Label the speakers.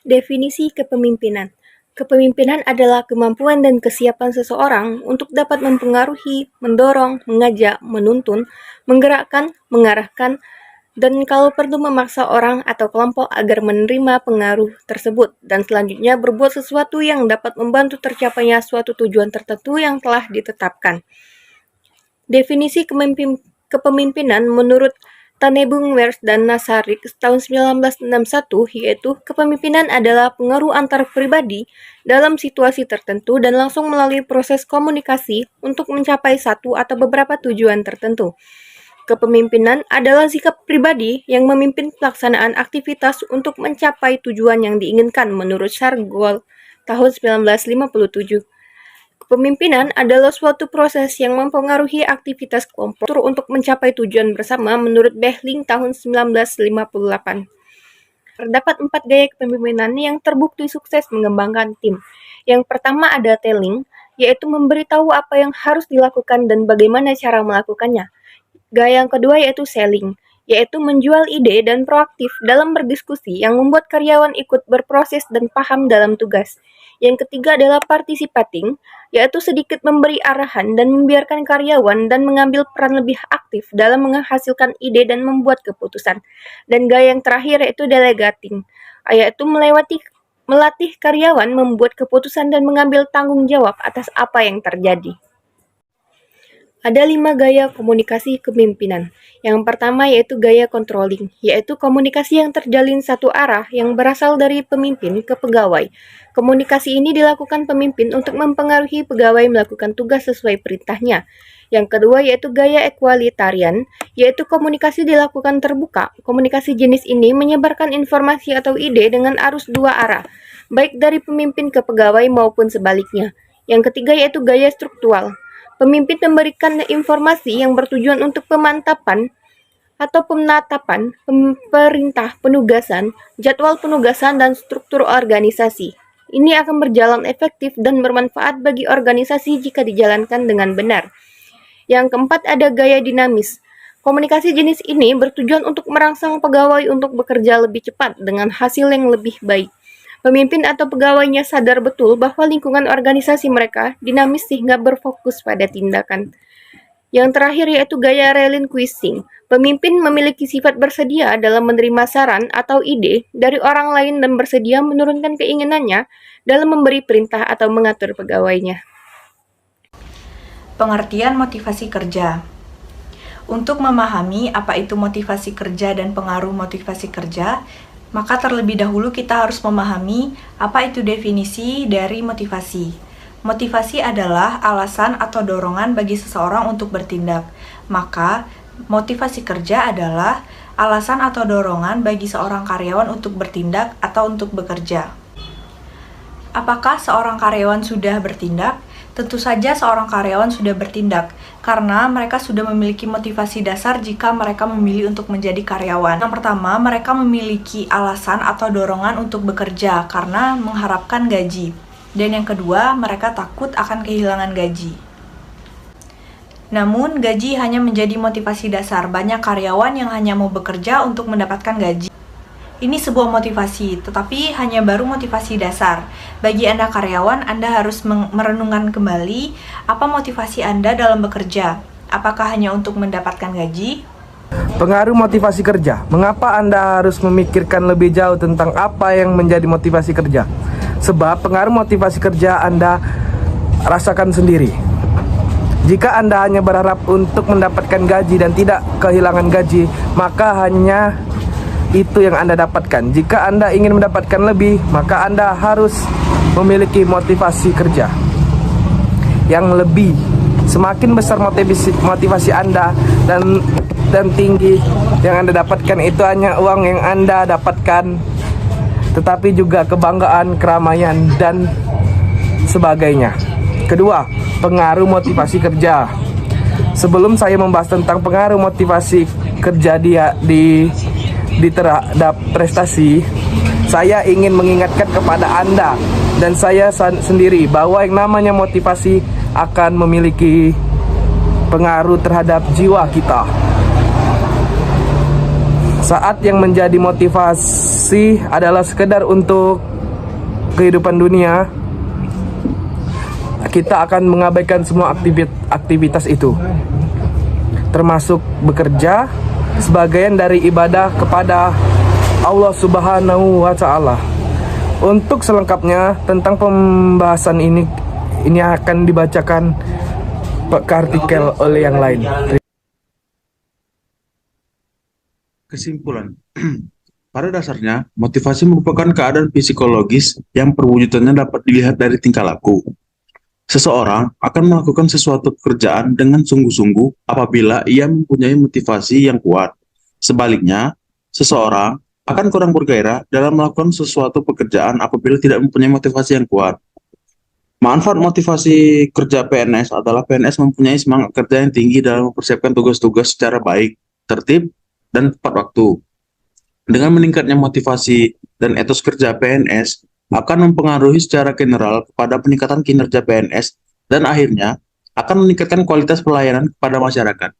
Speaker 1: Definisi kepemimpinan. Kepemimpinan adalah kemampuan dan kesiapan seseorang untuk dapat mempengaruhi, mendorong, mengajak, menuntun, menggerakkan, mengarahkan, dan kalau perlu memaksa orang atau kelompok agar menerima pengaruh tersebut, dan selanjutnya berbuat sesuatu yang dapat membantu tercapainya suatu tujuan tertentu yang telah ditetapkan. Definisi kepemimpinan menurut Tannenbaum, Wers, dan Nasarik tahun 1961 yaitu kepemimpinan adalah pengaruh antar pribadi dalam situasi tertentu dan langsung melalui proses komunikasi untuk mencapai satu atau beberapa tujuan tertentu. Kepemimpinan adalah sikap pribadi yang memimpin pelaksanaan aktivitas untuk mencapai tujuan yang diinginkan menurut Charles Gould tahun 1957. Kepemimpinan adalah suatu proses yang mempengaruhi aktivitas kelompok untuk mencapai tujuan bersama menurut Behling tahun 1958. Terdapat 4 gaya kepemimpinan yang terbukti sukses mengembangkan tim. Yang pertama ada telling, yaitu memberitahu apa yang harus dilakukan dan bagaimana cara melakukannya. Gaya yang kedua yaitu selling, yaitu menjual ide dan proaktif dalam berdiskusi yang membuat karyawan ikut berproses dan paham dalam tugas. Yang ketiga adalah participating, yaitu sedikit memberi arahan dan membiarkan karyawan dan mengambil peran lebih aktif dalam menghasilkan ide dan membuat keputusan. Dan gaya yang terakhir yaitu delegating, yaitu melatih karyawan membuat keputusan dan mengambil tanggung jawab atas apa yang terjadi. Ada 5 gaya komunikasi kepemimpinan. Yang pertama yaitu gaya controlling, yaitu komunikasi yang terjalin satu arah yang berasal dari pemimpin ke pegawai. Komunikasi ini dilakukan pemimpin untuk mempengaruhi pegawai melakukan tugas sesuai perintahnya. Yang kedua yaitu gaya equalitarian, yaitu komunikasi dilakukan terbuka. Komunikasi jenis ini menyebarkan informasi atau ide dengan arus dua arah, baik dari pemimpin ke pegawai maupun sebaliknya. Yang ketiga yaitu gaya struktural. Pemimpin memberikan informasi yang bertujuan untuk pemantapan atau penetapan perintah penugasan, jadwal penugasan, dan struktur organisasi. Ini akan berjalan efektif dan bermanfaat bagi organisasi jika dijalankan dengan benar. Yang keempat ada gaya dinamis. Komunikasi jenis ini bertujuan untuk merangsang pegawai untuk bekerja lebih cepat dengan hasil yang lebih baik. Pemimpin atau pegawainya sadar betul bahwa lingkungan organisasi mereka dinamis sehingga berfokus pada tindakan. Yang terakhir yaitu gaya relinquishing. Pemimpin memiliki sifat bersedia dalam menerima saran atau ide dari orang lain dan bersedia menurunkan keinginannya dalam memberi perintah atau mengatur pegawainya.
Speaker 2: Pengertian motivasi kerja. Untuk memahami apa itu motivasi kerja dan pengaruh motivasi kerja, maka terlebih dahulu kita harus memahami apa itu definisi dari motivasi. Motivasi adalah alasan atau dorongan bagi seseorang untuk bertindak. Maka, motivasi kerja adalah alasan atau dorongan bagi seorang karyawan untuk bertindak atau untuk bekerja. Apakah seorang karyawan sudah bertindak? Tentu saja seorang karyawan sudah bertindak, karena mereka sudah memiliki motivasi dasar jika mereka memilih untuk menjadi karyawan. Yang pertama, mereka memiliki alasan atau dorongan untuk bekerja karena mengharapkan gaji. Dan yang kedua, mereka takut akan kehilangan gaji. Namun, gaji hanya menjadi motivasi dasar. Banyak karyawan yang hanya mau bekerja untuk mendapatkan gaji. Ini sebuah motivasi, tetapi hanya baru motivasi dasar. Bagi Anda karyawan, Anda harus merenungkan kembali apa motivasi Anda dalam bekerja. Apakah hanya untuk mendapatkan gaji?
Speaker 3: Pengaruh motivasi kerja. Mengapa Anda harus memikirkan lebih jauh tentang apa yang menjadi motivasi kerja? Sebab pengaruh motivasi kerja Anda rasakan sendiri. Jika Anda hanya berharap untuk mendapatkan gaji dan tidak kehilangan gaji, maka hanya itu yang Anda dapatkan. Jika Anda ingin mendapatkan lebih, maka Anda harus memiliki motivasi kerja yang lebih. Semakin besar motivasi Anda dan tinggi yang Anda dapatkan, itu hanya uang yang Anda dapatkan, tetapi juga kebanggaan, keramaian, dan sebagainya. Kedua, pengaruh motivasi kerja. Sebelum saya membahas tentang pengaruh motivasi kerja terhadap prestasi, saya ingin mengingatkan kepada Anda dan saya sendiri bahwa yang namanya motivasi akan memiliki pengaruh terhadap jiwa kita. Saat yang menjadi motivasi adalah sekedar untuk kehidupan dunia, kita akan mengabaikan semua aktivitas itu, termasuk bekerja, sebagian dari ibadah kepada Allah Subhanahu wa Ta'ala. Untuk selengkapnya tentang pembahasan ini akan dibacakan ke artikel oleh yang lain.
Speaker 4: Kesimpulan. Pada dasarnya, motivasi merupakan keadaan psikologis yang perwujudannya dapat dilihat dari tingkah laku. Seseorang akan melakukan sesuatu pekerjaan dengan sungguh-sungguh apabila ia mempunyai motivasi yang kuat. Sebaliknya, seseorang akan kurang bergairah dalam melakukan sesuatu pekerjaan apabila tidak mempunyai motivasi yang kuat. Manfaat motivasi kerja PNS adalah PNS mempunyai semangat kerja yang tinggi dalam mempersiapkan tugas-tugas secara baik, tertib, dan tepat waktu. Dengan meningkatnya motivasi dan etos kerja PNS akan mempengaruhi secara general kepada peningkatan kinerja PNS dan akhirnya akan meningkatkan kualitas pelayanan kepada masyarakat.